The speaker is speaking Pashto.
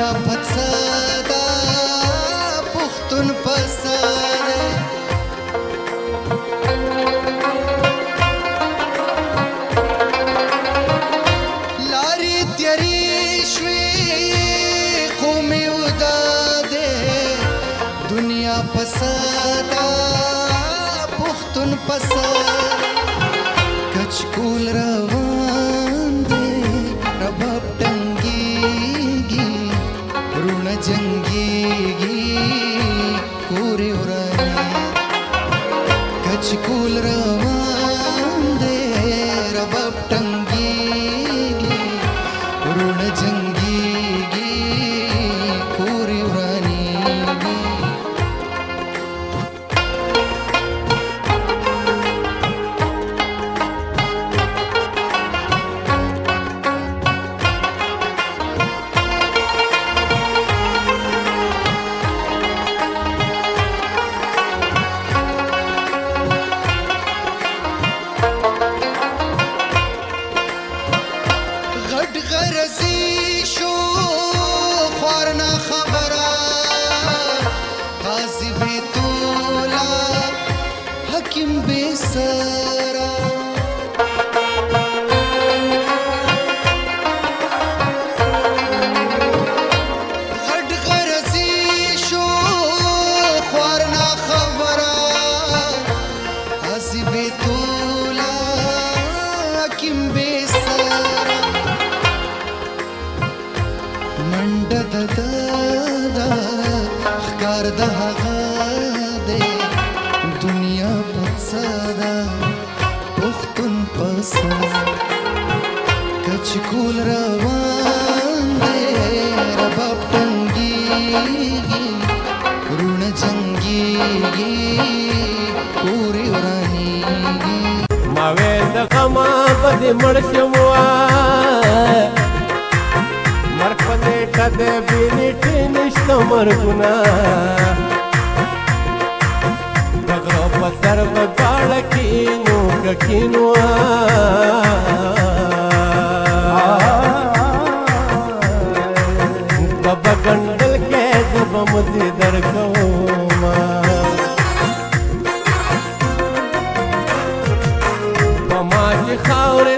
दुनिया फसादा पुख्तुन पसारे लारी तेरी श्वी कौमी उदादे दुनिया फसादा पुख्तुन पसारे कचकूल रवान दे रबाब टंगीगी ऋण जंगीगी कोरे उरानी कचकूल रवान दे रबाब टंगीगी ऋण जंगीगी कोरे उरानी غرزی شو خوارنا خبره قاضی بیتولا حکیم بیسرا غد غرزی شو خوارنا خبره قاضی بیتولا حکیم بیسرا منډه د ښکار د هغه دی دنیا پڅدا پښتون پسا کچکول روان دی رباب ټنګيږي ऋण جنګيږي پوری ورانيږي ما وې د غما بد مړ شموا مرګ په نیټه د بینټې نشته مرګونه د غره په سر به غاړه کینو که کینو په بګنډل کې زه به مزې درکوما په ما چې خاورې